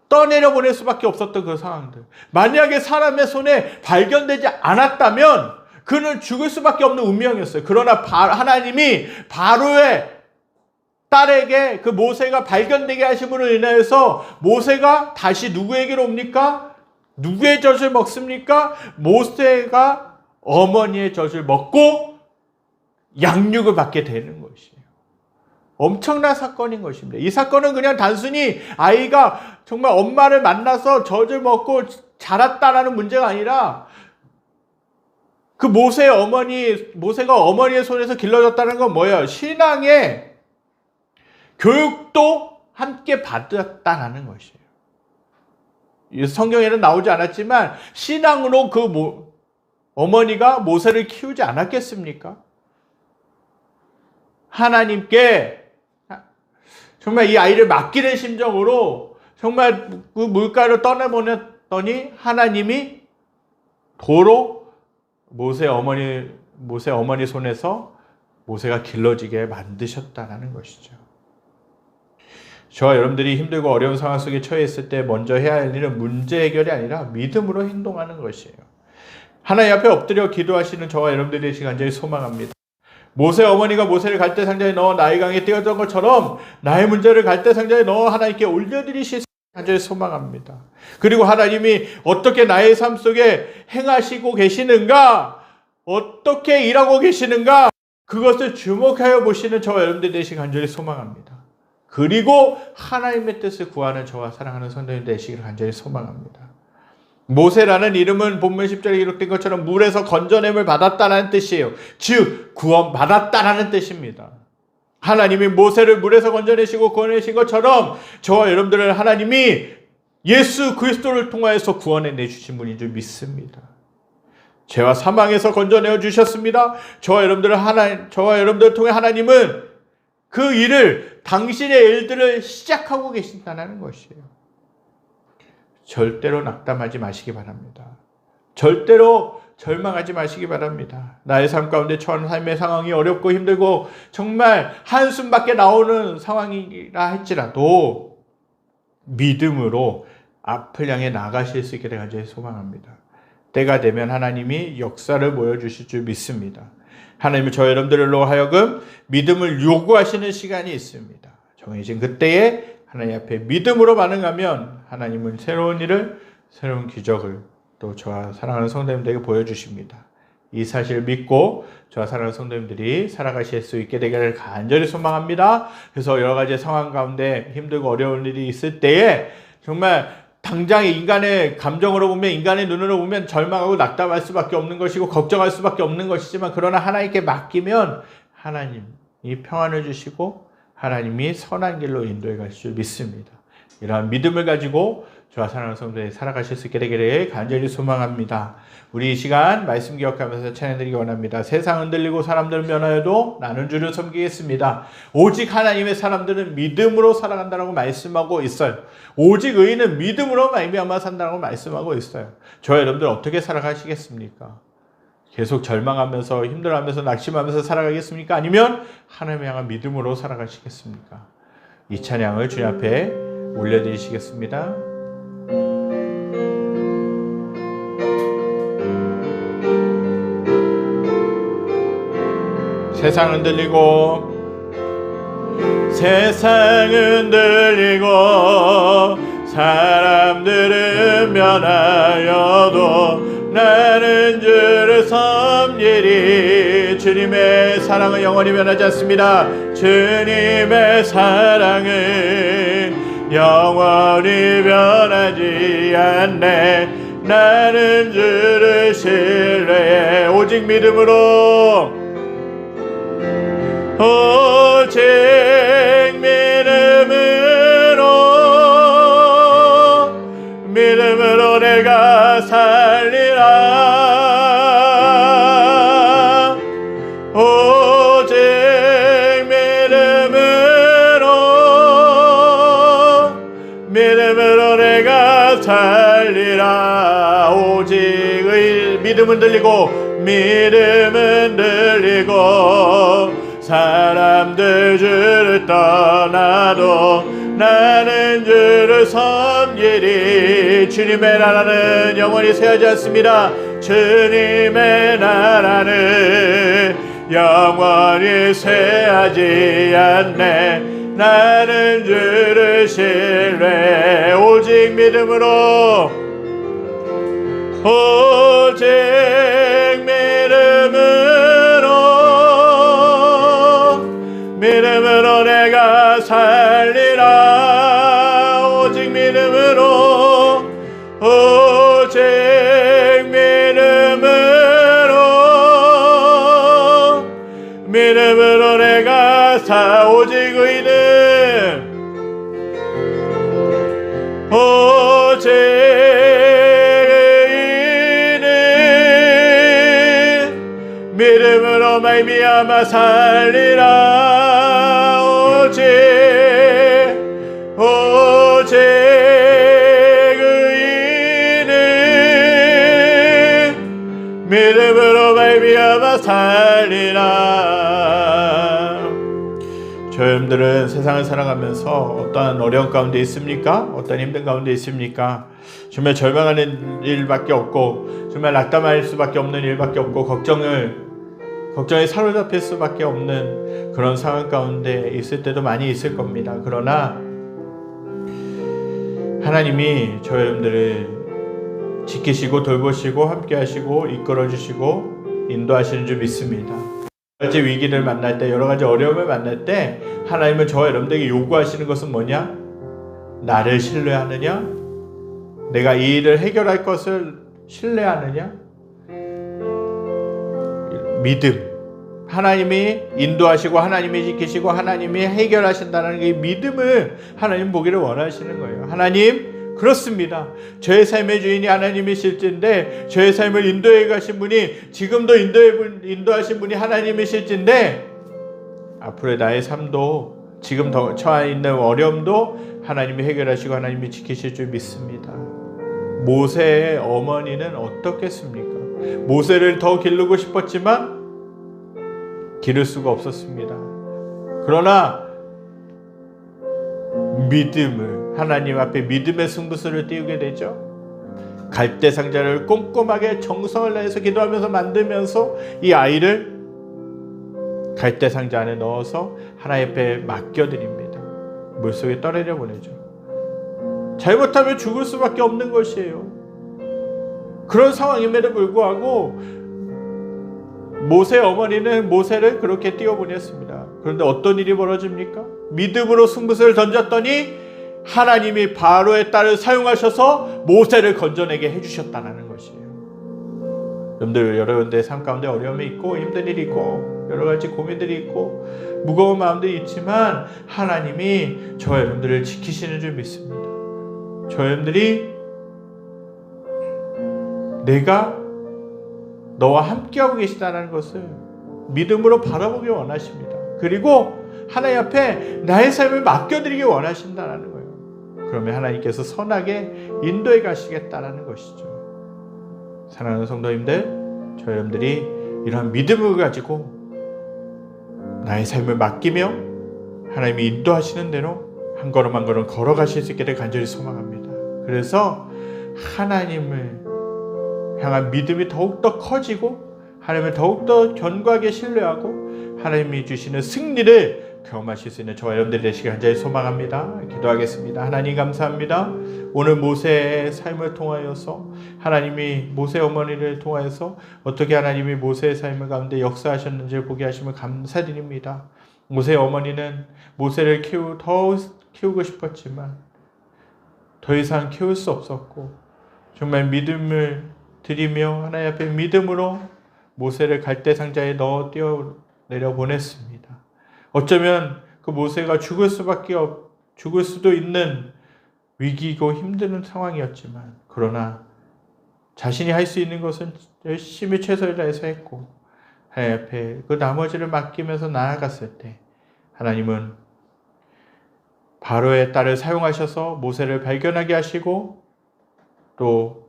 A: 떠내려 보낼 수밖에 없었던 그 상황들. 만약에 사람의 손에 발견되지 않았다면 그는 죽을 수밖에 없는 운명이었어요. 그러나 하나님이 바로의 딸에게 그 모세가 발견되게 하심으로 인하여서 모세가 다시 누구에게로 옵니까? 누구의 젖을 먹습니까? 모세가 어머니의 젖을 먹고 양육을 받게 되는 것이에요. 엄청난 사건인 것입니다. 이 사건은 그냥 단순히 아이가 정말 엄마를 만나서 젖을 먹고 자랐다라는 문제가 아니라 그 모세가 어머니의 손에서 길러졌다는 건 뭐예요? 신앙의 교육도 함께 받았다라는 것이에요. 성경에는 나오지 않았지만 신앙으로 그 어머니가 모세를 키우지 않았겠습니까? 하나님께 정말 이 아이를 맡기는 심정으로 정말 그 물가를 떠나보냈더니 하나님이 도로 모세 어머니 손에서 모세가 길러지게 만드셨다는 것이죠. 저와 여러분들이 힘들고 어려운 상황 속에 처해 있을 때 먼저 해야 할 일은 문제 해결이 아니라 믿음으로 행동하는 것이에요. 하나님 앞에 엎드려 기도하시는 저와 여러분들의 시간 간절히 소망합니다. 모세 어머니가 모세를 갈대 상자에 넣어 나일강에 띄었던 것처럼 나의 문제를 갈대 상자에 넣어 하나님께 올려드리실 간절히 소망합니다. 그리고 하나님이 어떻게 나의 삶 속에 행하시고 계시는가 어떻게 일하고 계시는가? 그것을 주목하여 보시는 저와 여러분들 되시기 간절히 소망합니다. 그리고 하나님의 뜻을 구하는 저와 사랑하는 성도님 되시기를 간절히 소망합니다. 모세라는 이름은 본문 10절에 기록된 것처럼 물에서 건져냄을 받았다라는 뜻이에요. 즉 구원받았다라는 뜻입니다. 하나님이 모세를 물에서 건져내시고 구원해내신 것처럼 저와 여러분들을 하나님이 예수 그리스도를 통하여서 구원해 내주신 분인 줄 믿습니다. 죄와 사망에서 건져내어 주셨습니다. 저와 여러분들을 통해 하나님은 그 일을, 당신의 일들을 시작하고 계신다는 것이에요. 절대로 낙담하지 마시기 바랍니다. 절대로 절망하지 마시기 바랍니다. 나의 삶 가운데 처한 삶의 상황이 어렵고 힘들고 정말 한숨밖에 나오는 상황이라 할지라도 믿음으로 앞을 향해 나가실 수 있게 간절히 소망합니다. 때가 되면 하나님이 역사를 보여주실 줄 믿습니다. 하나님은 저 여러분들로 하여금 믿음을 요구하시는 시간이 있습니다. 정해진 그때에 하나님 앞에 믿음으로 반응하면 하나님은 새로운 일을, 새로운 기적을 또 저와 사랑하는 성도님들에게 보여주십니다. 이 사실을 믿고 저와 사랑하는 성도님들이 살아가실 수 있게 되기를 간절히 소망합니다. 그래서 여러 가지 상황 가운데 힘들고 어려운 일이 있을 때에 정말 당장의 인간의 감정으로 보면, 인간의 눈으로 보면 절망하고 낙담할 수밖에 없는 것이고 걱정할 수밖에 없는 것이지만, 그러나 하나님께 맡기면 하나님이 평안을 주시고 하나님이 선한 길로 인도해 가실 줄 믿습니다. 이러한 믿음을 가지고 저와 사랑하는 성도들이 살아가실 수 있게 되기를 간절히 소망합니다. 우리 이 시간 말씀 기억하면서 찬양드리기 원합니다. 세상 흔들리고 사람들은 변하여도 나는 주를 섬기겠습니다. 오직 하나님의 사람들은 믿음으로 살아간다고 말씀하고 있어요. 오직 의인은 믿음으로 말미암아 산다고 말씀하고 있어요. 저와 여러분들 어떻게 살아가시겠습니까? 계속 절망하면서 힘들어하면서 낙심하면서 살아가겠습니까? 아니면 하나님을 향한 믿음으로 살아가시겠습니까? 이 찬양을 주님 앞에 올려드리시겠습니다. 세상은 흔들리고 사람들은 변하여도 나는 주를 섬기리. 주님의 사랑은 영원히 변하지 않습니다. 주님의 사랑은 영원히 변하지 않네. 나는 주를 신뢰해 오직 믿음으로 믿음으로 내가 살리라. 오직 믿음으로 내가 살리라. 오직 믿음은 들리고 사람들 주를 떠나도 나는 주를 섬기리. 주님의 나라는 영원히 쇠하지 않습니다. 주님의 나라는 영원히 쇠하지 않네. 나는 주를 신뢰 오직 믿음으로 믿음으로 내가 살리라. 오직 믿음으로 내가 오직 의인은 믿음으로 말미암아 살리라. 오직 의인은 믿음으로 말미암아 살리라. 여러분들은 세상을 살아가면서 어떠한 어려움 가운데 있습니까? 어떤 힘든 가운데 있습니까? 정말 절망하는 일밖에 없고 정말 낙담할 수밖에 없는 일밖에 없고 걱정에 사로잡힐 수밖에 없는 그런 상황 가운데 있을 때도 많이 있을 겁니다. 그러나 하나님이 저 여러분들을 지키시고 돌보시고 함께 하시고 이끌어 주시고 인도하시는 줄 믿습니다. 여러 가지 위기를 만날 때, 여러 가지 어려움을 만날 때 하나님은 저와 여러분들에게 요구하시는 것은 뭐냐? 나를 신뢰하느냐? 내가 이 일을 해결할 것을 신뢰하느냐? 믿음. 하나님이 인도하시고 하나님이 지키시고 하나님이 해결하신다는 이 믿음을 하나님 보기를 원하시는 거예요. 하나님, 그렇습니다. 저의 삶의 주인이 하나님이실진데, 저의 삶을 인도해 가신 분이, 지금도 인도하신 분이 하나님이실진데, 앞으로의 나의 삶도, 지금 처해 있는 어려움도 하나님이 해결하시고 하나님이 지키실 줄 믿습니다. 모세의 어머니는 어떻겠습니까? 모세를 더 기르고 싶었지만 기를 수가 없었습니다. 그러나 믿음을, 하나님 앞에 믿음의 승부수를 띄우게 되죠. 갈대 상자를 꼼꼼하게 정성을 다해서 기도하면서 만들면서 이 아이를 갈대 상자 안에 넣어서 하나님 앞에 맡겨드립니다. 물속에 떠내려 보내죠. 잘못하면 죽을 수밖에 없는 것이에요. 그런 상황임에도 불구하고 모세 어머니는 모세를 그렇게 띄워보냈습니다. 그런데 어떤 일이 벌어집니까? 믿음으로 승부수를 던졌더니 하나님이 바로의 딸을 사용하셔서 모세를 건져내게 해주셨다는 것이에요. 여러분들의 삶 가운데 어려움이 있고 힘든 일이 있고 여러 가지 고민들이 있고 무거운 마음들이 있지만 하나님이 저와 여러분들을 지키시는 줄 믿습니다. 저와 여러분들이 내가 너와 함께하고 계시다는 것을 믿음으로 바라보기 원하십니다. 그리고 하나님 앞에 나의 삶을 맡겨드리기 원하신다는 거예요. 그러면 하나님께서 선하게 인도해 가시겠다는 것이죠. 사랑하는 성도님들, 저희 여러분들이 이러한 믿음을 가지고 나의 삶을 맡기며 하나님이 인도하시는 대로 한 걸음 한 걸음 걸어가실 수 있기를 간절히 소망합니다. 그래서 하나님을 향한 믿음이 더욱더 커지고 하나님을 더욱더 견고하게 신뢰하고 하나님이 주시는 승리를 경험하실 수 있는 저와 여러분들이 되시길 간절히 소망합니다. 기도하겠습니다. 하나님 감사합니다. 오늘 모세의 삶을 통하여서 하나님이 모세 어머니를 통하여서 어떻게 하나님이 모세의 삶을 가운데 역사하셨는지를 보게 하심을 감사드립니다. 모세 어머니는 모세를 더 키우고 싶었지만 더 이상 키울 수 없었고 정말 믿음을 드리며 하나님 앞에 믿음으로 모세를 갈대 상자에 넣어 뛰어내려 보냈습니다. 어쩌면 그 모세가 죽을 수도 있는 위기이고 힘든 상황이었지만 그러나 자신이 할 수 있는 것은 열심히 최선을 다해서 했고 하나님 앞에 그 나머지를 맡기면서 나아갔을 때 하나님은 바로의 딸을 사용하셔서 모세를 발견하게 하시고 또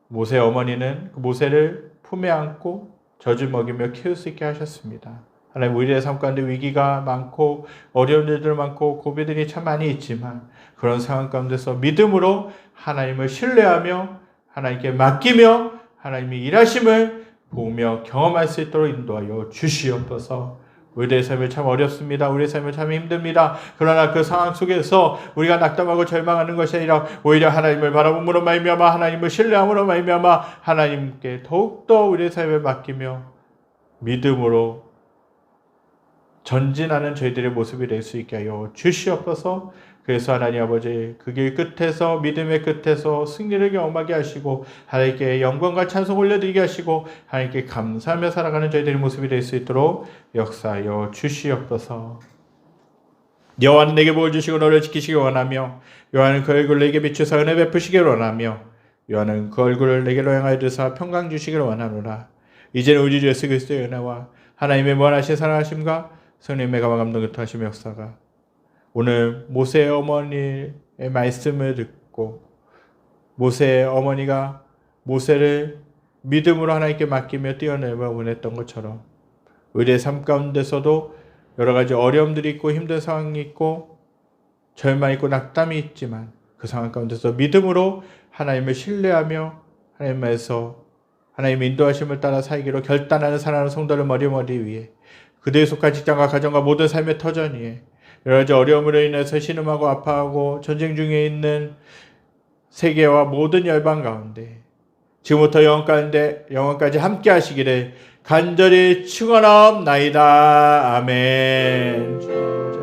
A: 모세 어머니는 그 모세를 품에 안고 젖을 먹이며 키울 수 있게 하셨습니다. 하나님 우리의 삶 가운데 위기가 많고 어려운 일들 많고 고비들이 참 많이 있지만 그런 상황 가운데서 믿음으로 하나님을 신뢰하며 하나님께 맡기며 하나님이 일하심을 보며 경험할 수 있도록 인도하여 주시옵소서. 우리의 삶이 참 어렵습니다. 우리의 삶이 참 힘듭니다. 그러나 그 상황 속에서 우리가 낙담하고 절망하는 것이 아니라 오히려 하나님을 바라봄으로 말미암아 하나님을 신뢰함으로 말미암아 하나님께 더욱더 우리의 삶을 맡기며 믿음으로 전진하는 저희들의 모습이 될 수 있게 하여 주시옵소서. 그래서 하나님 아버지 그 길 끝에서 믿음의 끝에서 승리를 경험하게 하시고 하나님께 영광과 찬송 올려드리게 하시고 하나님께 감사하며 살아가는 저희들의 모습이 될 수 있도록 역사하여 주시옵소서. 여호와는 내게 복을 주시고 너를 지키시기 원하며 여호와는 그 얼굴을 내게 비추사 은혜 베푸시기를 원하며 여호와는 그 얼굴을 내게로 향하여 드사 평강 주시기를 원하노라. 이제는 우리 주 예수 그리스도의 은혜와 하나님의 무한하신 사랑하심과 성령의 감화 감동 교통하심의 역사가 오늘 모세의 어머니의 말씀을 듣고 모세의 어머니가 모세를 믿음으로 하나님께 맡기며 뛰어내려 보냈던 것처럼 우리의 삶 가운데서도 여러 가지 어려움들이 있고 힘든 상황이 있고 절망이 있고 낙담이 있지만 그 상황 가운데서 믿음으로 하나님을 신뢰하며 하나님께서 하나님의 인도하심을 따라 살기로 결단하는 사랑하는 성도를 머리머리 위에 그들에 속한 직장과 가정과 모든 삶의 터전 위에 여러 가지 어려움으로 인해서 신음하고 아파하고 전쟁 중에 있는 세계와 모든 열방 가운데 지금부터 영원까지 함께 하시기를 간절히 축원하옵나이다. 아멘.